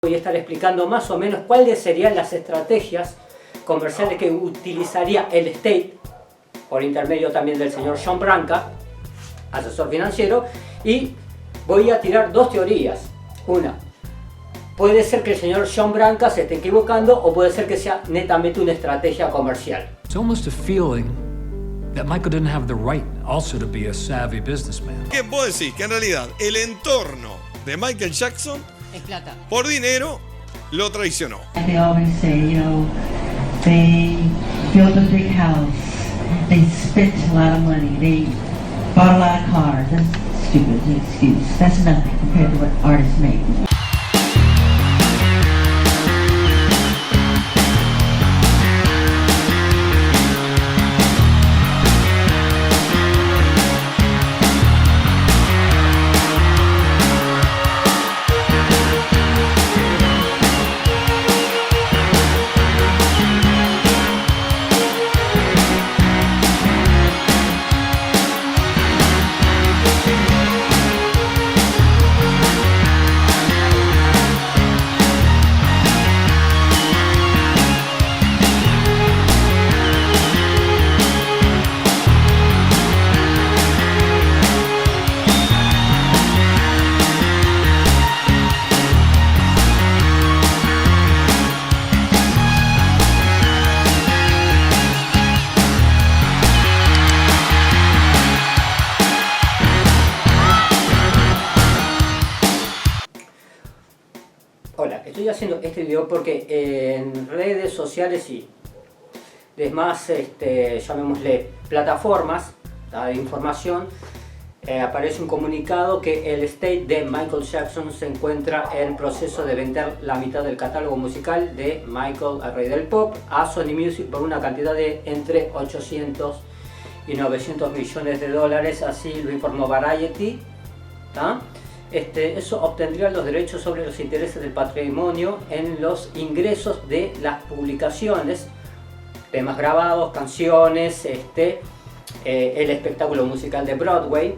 Voy a estar explicando más o menos cuáles serían las estrategias comerciales que utilizaría el State, por intermedio también del señor John Branca, asesor financiero, y voy a tirar dos teorías. Una, puede ser que el señor John Branca se esté equivocando o puede ser que sea netamente una estrategia comercial. It's almost a feeling that Michael didn't have the right also to be a savvy businessman. ¿Qué puedo decir? Que en realidad el entorno de Michael Jackson, es plata, por dinero, lo traicionó. They always say, you know, they built a big house, they spent a lot of money, they bought a lot of cars. That's stupid, the excuse. That's nothing compared to what artists make. Hola, estoy haciendo este video porque en redes sociales y demás, llamémosle plataformas de información, aparece un comunicado que el State de Michael Jackson se encuentra en proceso de vender la mitad del catálogo musical de Michael, el rey del pop, a Sony Music por una cantidad de entre 800 y 900 millones de dólares, así lo informó Variety. Eso obtendría los derechos sobre los intereses del patrimonio en los ingresos de las publicaciones, temas grabados, canciones, el espectáculo musical de Broadway,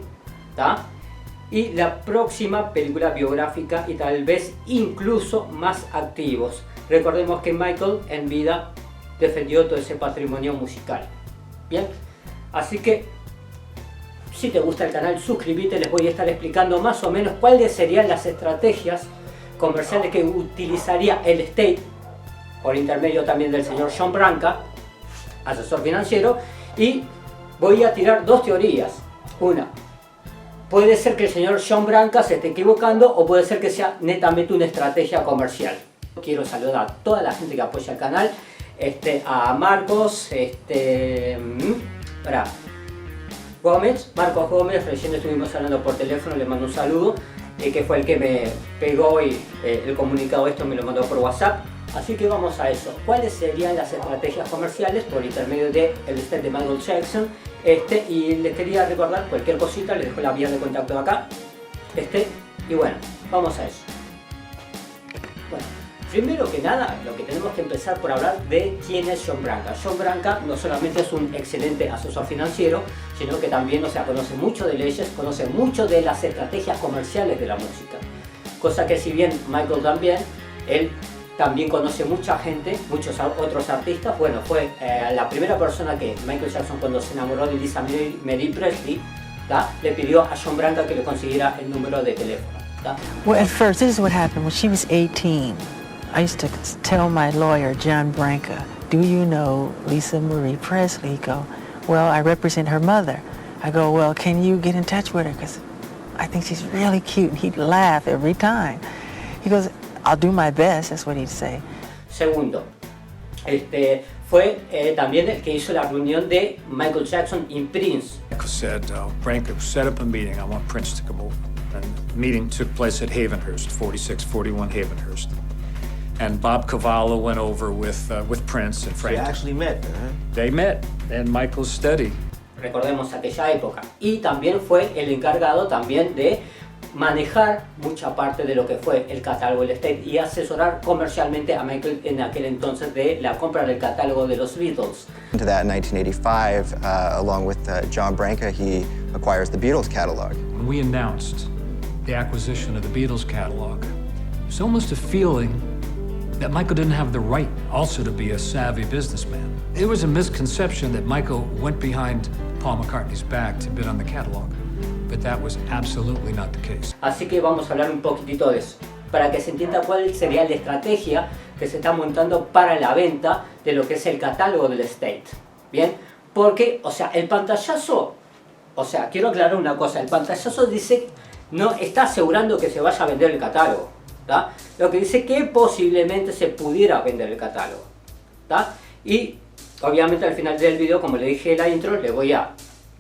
y la próxima película biográfica y tal vez incluso más activos. Recordemos que Michael en vida defendió todo ese patrimonio musical. Bien, así que si te gusta el canal, suscríbete, les voy a estar explicando más o menos cuáles serían las estrategias comerciales que utilizaría el State, por intermedio también del señor John Branca, asesor financiero, y voy a tirar dos teorías. Una, puede ser que el señor John Branca se esté equivocando o puede ser que sea netamente una estrategia comercial. Quiero saludar a toda la gente que apoya el canal, a Marcos, Marcos Gómez, recién estuvimos hablando por teléfono, le mando un saludo, que fue el que me pegó y el comunicado esto me lo mandó por WhatsApp. Así que vamos a eso. ¿Cuáles serían las estrategias comerciales por intermedio del State de Michael Jackson? Y les quería recordar cualquier cosita, les dejo la vía de contacto acá. Y bueno, vamos a eso. Bueno, primero que nada, lo que tenemos que empezar por hablar de quién es John Branca. John Branca no solamente es un excelente asesor financiero, sino que también, conoce mucho de leyes, conoce mucho de las estrategias comerciales de la música. Cosa que si bien Michael también, él también conoce mucha gente, muchos otros artistas. Bueno, fue la primera persona que Michael Jackson, cuando se enamoró de Lisa Marie Presley, le pidió a John Branca que le consiguiera el número de teléfono. Well, at first, this is what happened. When she was 18, I used to tell my lawyer, John Branca, do you know Lisa Marie Presley? He'd go, well, I represent her mother. I go, well, can you get in touch with her? Because I think she's really cute. And he'd laugh every time. He goes, I'll do my best. That's what he'd say. Segundo, fue también el que hizo la reunión de Michael Jackson y Prince. Michael said, Branca, set up a meeting. I want Prince to come over. And the meeting took place at Havenhurst, 4641 Havenhurst. And Bob Cavallo went over with Prince and Frank. They actually met, huh? They met, and Michael studied. Recordemos aquella época. Y también fue el encargado también de manejar mucha parte de lo que fue el catálogo del State y asesorar comercialmente a Michael en aquel entonces de la compra del catálogo de los Beatles. To that in 1985, along with John Branca, he acquires the Beatles catalog. When we announced the acquisition of the Beatles catalog, It's almost a feeling that Michael didn't have the right also to be a savvy businessman. It was a misconception that Michael went behind Paul McCartney's back to bid on the catalog, but that was absolutely not the case. Así que vamos a hablar un poquitito de eso, para que se entienda cuál sería la estrategia que se está montando para la venta de lo que es el catálogo del estate. Bien, porque, o sea, el pantallazo, o sea, quiero aclarar una cosa, el pantallazo dice, no está asegurando que se vaya a vender el catálogo, ¿tá? Lo que dice que posiblemente se pudiera vender el catálogo, ¿tá? Y obviamente al final del video, como le dije en la intro, le voy a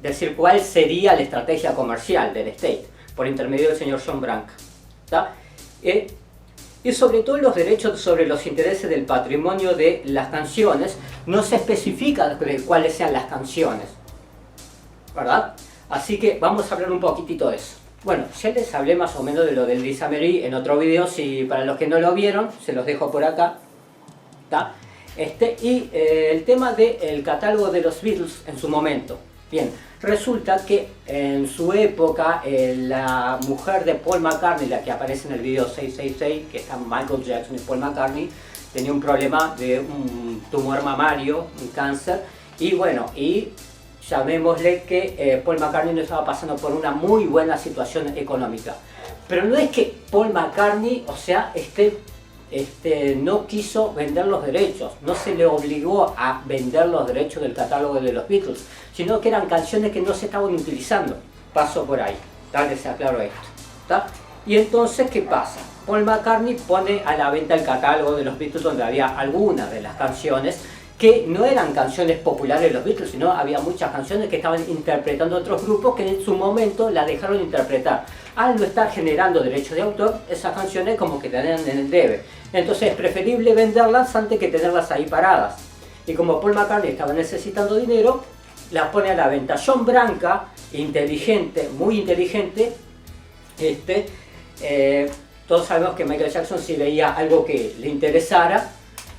decir cuál sería la estrategia comercial del estate por intermedio del señor John Branca, ¿tá? Y sobre todo los derechos sobre los intereses del patrimonio de las canciones, no se especifica de cuáles sean las canciones, ¿verdad? Así que vamos a hablar un poquitito de eso. Bueno, ya les hablé más o menos de lo del Lisa Marie en otro video, si para los que no lo vieron, se los dejo por acá, ¿tá? El tema del catálogo de los Beatles en su momento. Bien, resulta que en su época la mujer de Paul McCartney, la que aparece en el video 666, que está Michael Jackson y Paul McCartney, tenía un problema de un tumor mamario, un cáncer, y bueno, llamémosle que Paul McCartney no estaba pasando por una muy buena situación económica. Pero no es que Paul McCartney, o sea, no quiso vender los derechos, no se le obligó a vender los derechos del catálogo de los Beatles, sino que eran canciones que no se estaban utilizando. Paso por ahí, tal que se aclaró esto, ¿tá? Y entonces, ¿qué pasa? Paul McCartney pone a la venta el catálogo de los Beatles, donde había algunas de las canciones que no eran canciones populares de los Beatles, sino había muchas canciones que estaban interpretando otros grupos que en su momento la dejaron interpretar. Al no estar generando derechos de autor, esas canciones como que tenían en el debe. Entonces es preferible venderlas antes que tenerlas ahí paradas. Y como Paul McCartney estaba necesitando dinero, las pone a la venta. John Branca, inteligente, muy inteligente, todos sabemos que Michael Jackson, si veía algo que le interesara,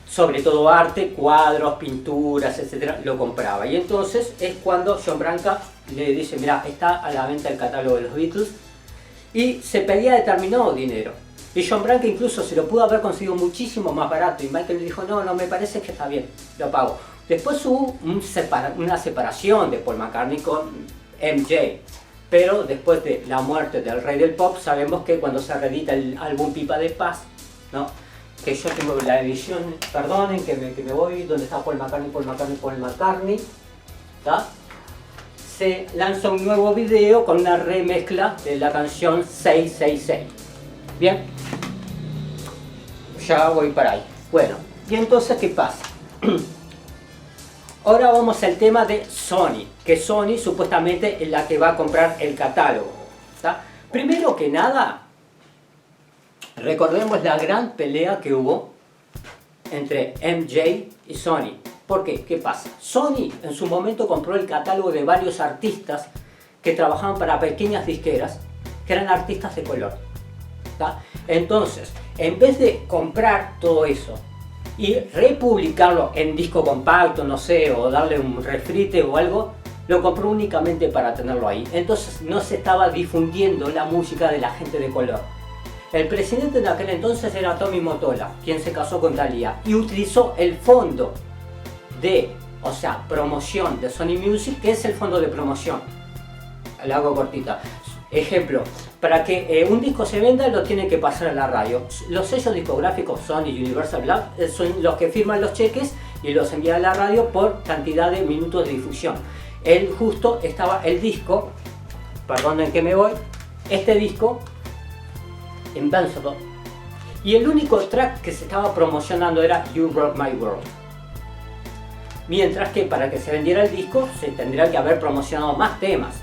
sobre todo arte, cuadros, pinturas, etc., lo compraba. Y entonces es cuando John Branca le dice, mira, está a la venta el catálogo de los Beatles, y se pedía determinado dinero. Y John Branca incluso se lo pudo haber conseguido muchísimo más barato, y Michael le dijo, no, me parece que está bien, lo pago. Después hubo una separación de Paul McCartney con MJ, pero después de la muerte del rey del pop, sabemos que cuando se reedita el álbum Pipa de Paz, ¿no?, que yo tengo la edición, perdonen que me voy, donde está Paul McCartney, ¿tá? Se lanza un nuevo video con una remezcla de la canción 666. Bien, ya voy para ahí. Bueno, y entonces, ¿qué pasa? Ahora vamos al tema de Sony, que Sony supuestamente es la que va a comprar el catálogo, ¿tá? Primero que nada, recordemos la gran pelea que hubo entre MJ y Sony. ¿Por qué? ¿Qué pasa? Sony en su momento compró el catálogo de varios artistas que trabajaban para pequeñas disqueras, que eran artistas de color, ¿tá? Entonces, en vez de comprar todo eso y republicarlo en disco compacto, no sé, o darle un refrite o algo, lo compró únicamente para tenerlo ahí. Entonces no se estaba difundiendo la música de la gente de color. El presidente en aquel entonces era Tommy Mottola, quien se casó con Thalía, y utilizó el fondo de, promoción de Sony Music, que es el fondo de promoción. La hago cortita. Ejemplo, para que un disco se venda lo tienen que pasar a la radio. Los sellos discográficos Sony y Universal Black son los que firman los cheques y los envían a la radio por cantidad de minutos de difusión. Justo estaba el disco, perdonen que me voy, este disco Invincible, y el único track que se estaba promocionando era You Rock My World. Mientras que para que se vendiera el disco se tendría que haber promocionado más temas,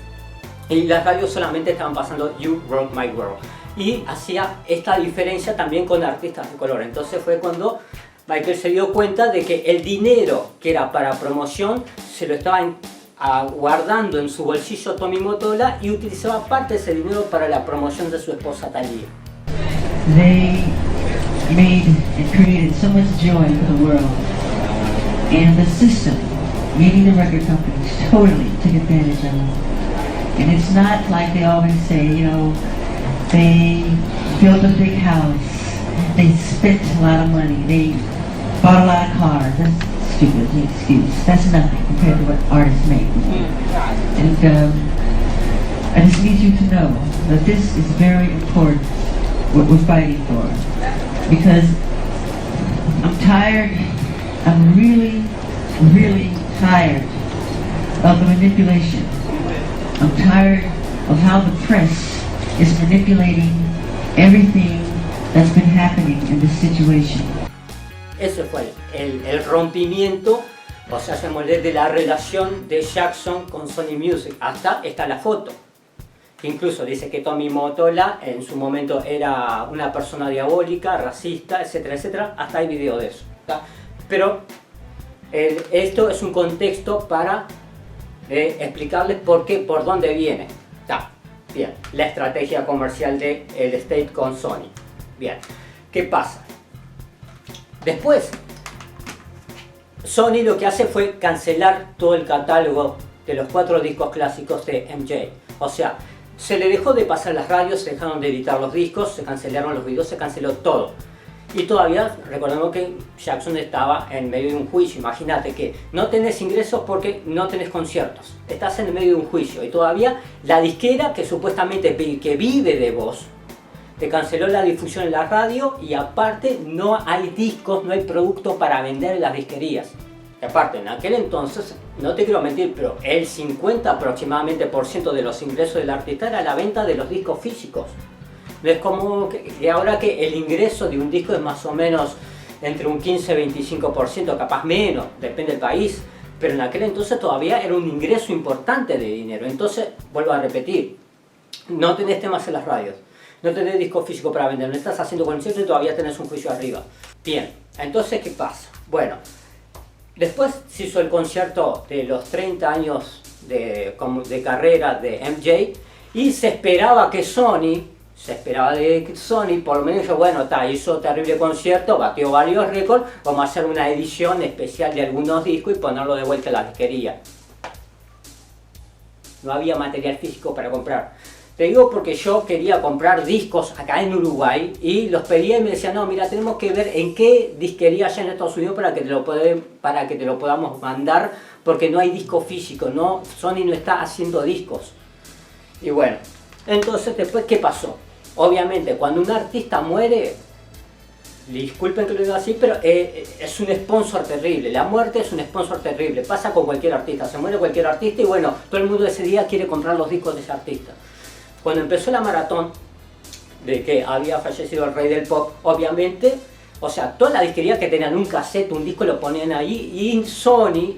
y las radios solamente estaban pasando You Rock My World, y hacía esta diferencia también con artistas de color. Entonces fue cuando Michael se dio cuenta de que el dinero que era para promoción se lo estaban guardando en su bolsillo Tommy Mottola, y utilizaba parte de ese dinero para la promoción de su esposa Thalía. They made and created so much joy for the world, and the system, meaning the record companies, totally took advantage of them. And it's not like they always say, they built a big house, They spent a lot of money. They bought a lot of cars. That's stupid. Excuse. That's nothing compared to what artists make. And I just need you to know that this is very important, what we're fighting for. Because I'm tired, I'm really, really tired of the manipulation. I'm tired of how the press is manipulating everything that's been happening in this situation. Ese fue el rompimiento, o sea, de la relación de Jackson con Sony Music. Hasta está la foto. Incluso dice que Tommy Mottola en su momento era una persona diabólica, racista, etcétera, etcétera. Hasta hay video de eso, ¿tá? Pero esto es un contexto para explicarles por dónde viene. ¿Tá? Bien, la estrategia comercial del State con Sony. Bien, ¿qué pasa? Después, Sony lo que hace fue cancelar todo el catálogo de los 4 discos clásicos de MJ. O sea, se le dejó de pasar las radios, se dejaron de editar los discos, se cancelaron los videos, se canceló todo. Y todavía, recordemos que Jackson estaba en medio de un juicio. Imagínate que no tenés ingresos porque no tenés conciertos. Estás en medio de un juicio y todavía la disquera que supuestamente que vive de vos, te canceló la difusión en la radio y aparte no hay discos, no hay producto para vender en las disquerías. Y aparte, en aquel entonces, no te quiero mentir, pero el 50 aproximadamente % de los ingresos del artista era la venta de los discos físicos. No es como que ahora que el ingreso de un disco es más o menos entre un 15 y 25%, capaz menos, depende del país. Pero en aquel entonces todavía era un ingreso importante de dinero. Entonces, vuelvo a repetir, no tenés temas en las radios, no tenés disco físico para vender, no estás haciendo conciertos y todavía tenés un juicio arriba. Bien, entonces, ¿qué pasa? Bueno, después se hizo el concierto de los 30 años de carrera de MJ y se esperaba de Sony, por lo menos yo, bueno, hizo terrible concierto, batió varios récords, vamos a hacer una edición especial de algunos discos y ponerlo de vuelta en la disquería. No había material físico para comprar. Te digo porque yo quería comprar discos acá en Uruguay y los pedía y me decían, no, mira, tenemos que ver en qué disquería allá en Estados Unidos para que te lo podamos mandar, porque no hay disco físico, no, Sony no está haciendo discos. Y bueno, entonces después, ¿qué pasó? Obviamente, cuando un artista muere, disculpen que lo diga así, pero es un sponsor terrible. La muerte es un sponsor terrible. Pasa con cualquier artista. Se muere cualquier artista y bueno, todo el mundo ese día quiere comprar los discos de ese artista. Cuando empezó la maratón de que había fallecido el rey del pop, obviamente, o sea, toda la disquería que tenían un cassette, un disco, lo ponían ahí y Sony,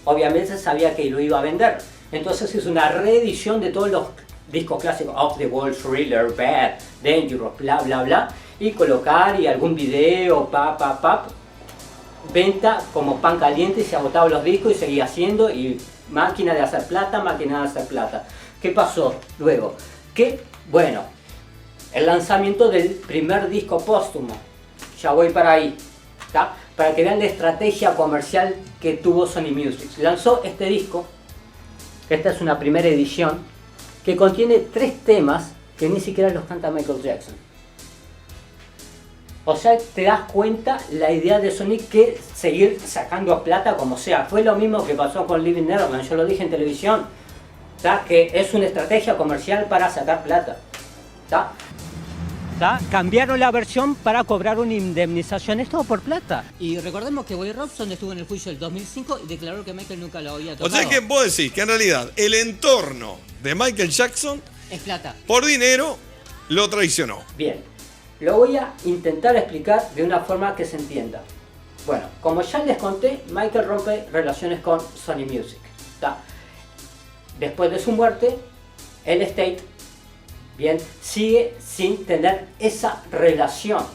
obviamente, sabía que lo iba a vender. Entonces hizo una reedición de todos los discos clásicos, Off the Wall, Thriller, Bad, Dangerous, bla bla bla, y colocar y algún video, venta como pan caliente, y se agotaban los discos y seguía haciendo, y máquina de hacer plata. ¿Qué pasó luego? Que, bueno, el lanzamiento del primer disco póstumo, ya voy para ahí, ¿tá? Para que vean la estrategia comercial que tuvo Sony Music. Lanzó este disco, esta es una primera edición, que contiene 3 temas que ni siquiera los canta Michael Jackson. O sea, te das cuenta la idea de Sony que seguir sacando plata como sea. Fue lo mismo que pasó con Living Neverland, yo lo dije en televisión, ¿tá? Que es una estrategia comercial para sacar plata. ¿Tá? Cambiaron la versión para cobrar una indemnización, esto por plata. Y recordemos que Boy Robson estuvo en el juicio del 2005 y declaró que Michael nunca lo había tocado. O sea que vos decís que en realidad el entorno de Michael Jackson, es plata, por dinero, lo traicionó. Bien, lo voy a intentar explicar de una forma que se entienda. Bueno, como ya les conté, Michael rompe relaciones con Sony Music. ¿Tá? Después de su muerte, el State, bien, sigue sin tener esa relación,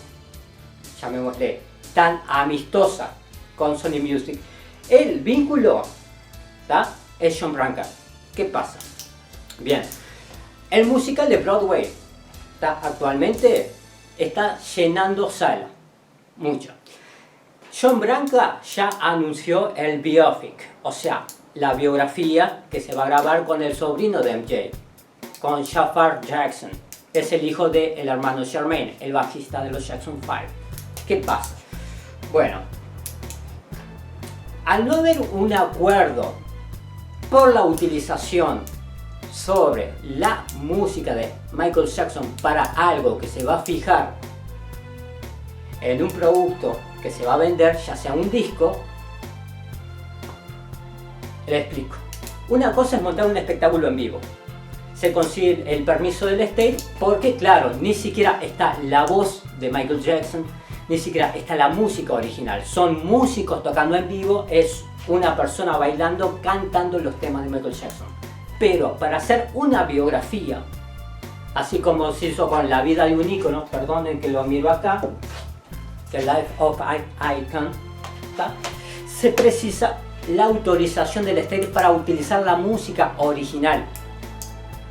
llamémosle, tan amistosa con Sony Music. El vínculo, ¿tá? Es John Branca. ¿Qué pasa? Bien, el musical de Broadway, ¿tá? Actualmente está llenando sala, mucho. John Branca ya anunció el biopic, o sea, la biografía que se va a grabar con el sobrino de MJ, con Jafar Jackson, es el hijo del hermano Jermaine, el bajista de los Jackson 5. ¿Qué pasa? Bueno, al no haber un acuerdo por la utilización sobre la música de Michael Jackson para algo que se va a fijar en un producto que se va a vender, ya sea un disco, le explico. Una cosa es montar un espectáculo en vivo. Se consigue el permiso del estate porque, claro, ni siquiera está la voz de Michael Jackson, ni siquiera está la música original. Son músicos tocando en vivo, es una persona bailando, cantando los temas de Michael Jackson. Pero para hacer una biografía, así como se hizo con La vida de un ícono, perdonen que lo miro acá, The Life of Icon, ¿tá? Se precisa la autorización del estate para utilizar la música original.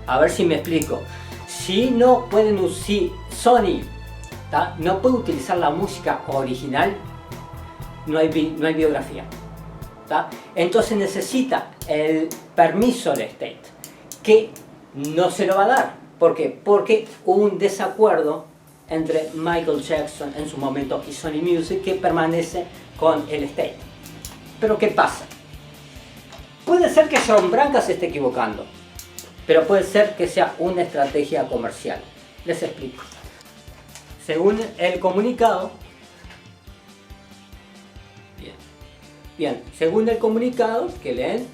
A ver si me explico. Si no pueden, si Sony, ¿tá?, no puede utilizar la música original, no hay biografía, ¿tá? Entonces necesita el permiso del estate, que no se lo va a dar. ¿Por qué? Porque hubo un desacuerdo entre Michael Jackson en su momento y Sony Music, que permanece con el estate. Pero ¿qué pasa? Puede ser que John Branca se esté equivocando, pero puede ser que sea una estrategia comercial. Les explico. Según el comunicado, según el comunicado que leen,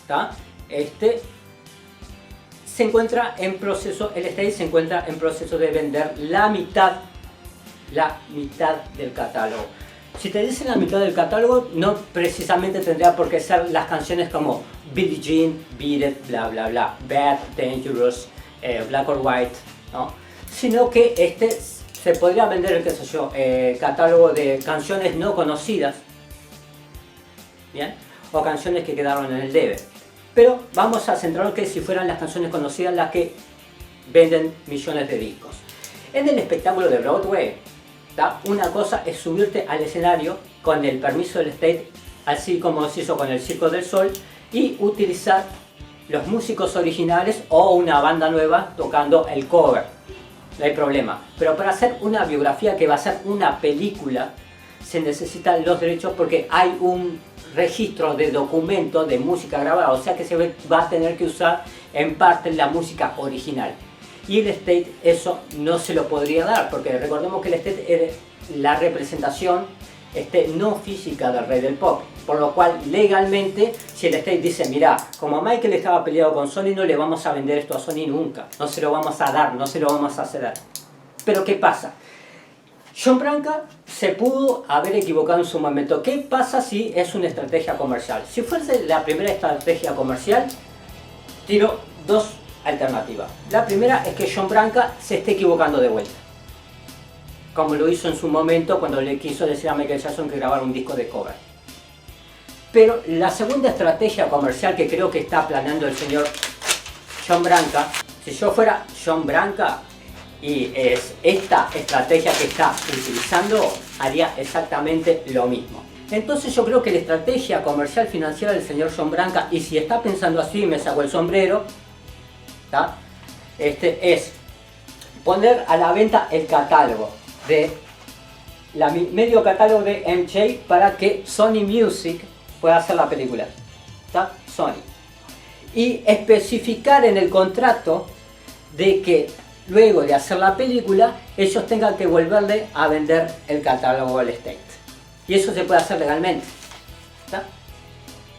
¿tá?, se encuentra en proceso, el estate se encuentra en proceso de vender la mitad del catálogo. Si te dicen la mitad del catálogo, no precisamente tendría por qué ser las canciones como Billie Jean, Beat It, bla bla bla, Bad, Dangerous, Black or White, ¿no? Sino que se podría vender, qué sé yo, catálogo de canciones no conocidas, ¿bien?, o canciones que quedaron en el debe. Pero vamos a centrarnos que si fueran las canciones conocidas las que venden millones de discos. En el espectáculo de Broadway, ¿tá?, una cosa es subirte al escenario con el permiso del estate, así como se hizo con el Circo del Sol, y utilizar los músicos originales o una banda nueva tocando el cover. No hay problema. Pero para hacer una biografía que va a ser una película, se necesitan los derechos porque hay un registro de documento de música grabada, o sea que se va a tener que usar en parte la música original. Y el estate eso no se lo podría dar, porque recordemos que el estate es la representación no física del rey del pop, por lo cual legalmente si el estate dice, mira, como Michael estaba peleado con Sony, no le vamos a vender esto a Sony nunca, no se lo vamos a dar, no se lo vamos a ceder. Pero ¿qué pasa? John Branca se pudo haber equivocado en su momento. ¿Qué pasa si es una estrategia comercial? Si fuese la primera estrategia comercial, tiro dos alternativas. La primera es que John Branca se esté equivocando de vuelta, como lo hizo en su momento cuando le quiso decir a Michael Jackson que grabara un disco de cover. Pero la segunda estrategia comercial que creo que está planeando el señor John Branca, si yo fuera John Branca y es esta estrategia que está utilizando, haría exactamente lo mismo. Entonces yo creo que la estrategia comercial financiera del señor John Branca, y si está pensando así, me saco el sombrero, ¿tá?, es poner a la venta el catálogo de medio catálogo de MJ para que Sony Music pueda hacer la película, ¿tá?, Sony, y especificar en el contrato de que luego de hacer la película ellos tengan que volverle a vender el catálogo al estate, y eso se puede hacer legalmente, ¿tá?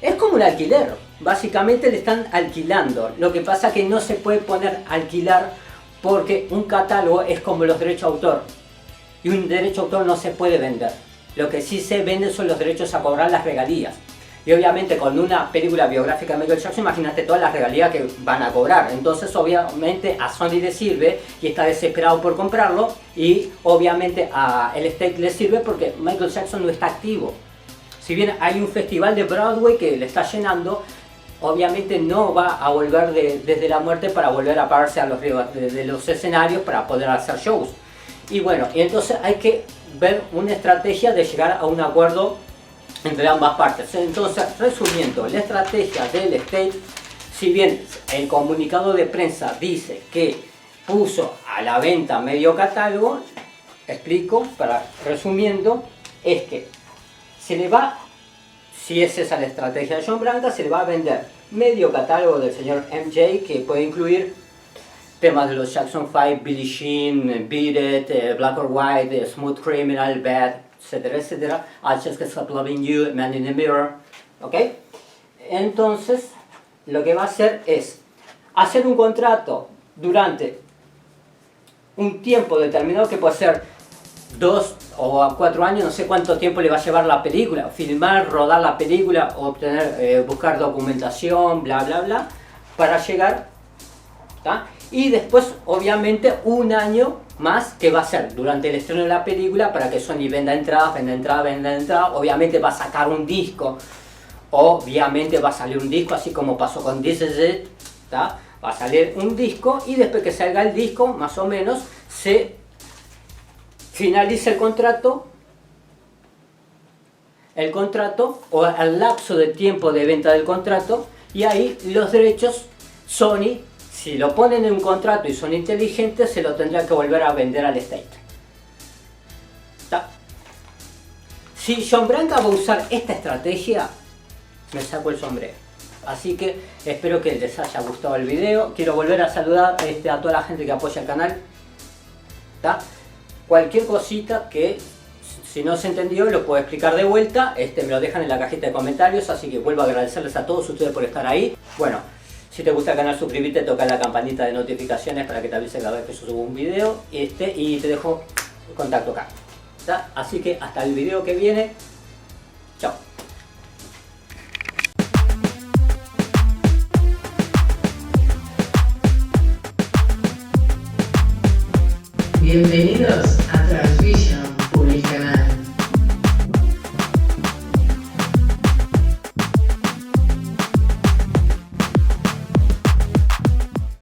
Es como un alquiler, básicamente le están alquilando. Lo que pasa es que no se puede poner alquilar porque un catálogo es como los derechos de autor, y un derecho de autor no se puede vender. Lo que sí se vende son los derechos a cobrar las regalías. Y obviamente con una película biográfica de Michael Jackson, imagínate todas las regalías que van a cobrar. Entonces obviamente a Sony le sirve y está desesperado por comprarlo, y obviamente a el estate le sirve porque Michael Jackson no está activo. Si bien hay un festival de Broadway que le está llenando, obviamente no va a volver desde la muerte para volver a pararse a de los escenarios para poder hacer shows. Y bueno, y entonces hay que ver una estrategia de llegar a un acuerdo entre ambas partes. Entonces, resumiendo, la estrategia del estate, si bien el comunicado de prensa dice que puso a la venta medio catálogo, explico, para resumiendo, es que se le va, si es esa la estrategia de John Branca, se le va a vender medio catálogo del señor MJ, que puede incluir temas de los Jackson 5, Billie Jean, Beat It, Black or White, Smooth Criminal, Bad, etcétera, etcétera, I Just Can't Stop Loving You, Man in the Mirror, ¿ok? Entonces, lo que va a hacer es hacer un contrato durante un tiempo determinado, que puede ser 2 o 4 años, no sé cuánto tiempo le va a llevar la película, filmar, rodar la película, obtener, buscar documentación, bla, bla, bla, para llegar, ¿tá? Y después, obviamente, un año más que va a ser durante el estreno de la película para que Sony venda entradas, obviamente va a sacar un disco, obviamente va a salir un disco, así como pasó con This Is It, ¿tá? Va a salir un disco y después que salga el disco, más o menos, se finaliza el contrato o el lapso de tiempo de venta del contrato, y ahí los derechos Sony, si lo ponen en un contrato y son inteligentes, se lo tendrá que volver a vender al estate. ¿Tá? Si John Branca va a usar esta estrategia, me saco el sombrero. Así que espero que les haya gustado el video. Quiero volver a saludar a toda la gente que apoya el canal. ¿Tá? Cualquier cosita que si no se entendió lo puedo explicar de vuelta, me lo dejan en la cajita de comentarios, así que vuelvo a agradecerles a todos ustedes por estar ahí. Bueno, si te gusta el canal, suscríbete, toca la campanita de notificaciones para que te avise cada vez que subo un video, y te dejo el contacto acá. ¿Tá? Así que hasta el video que viene, chao. Bienvenidos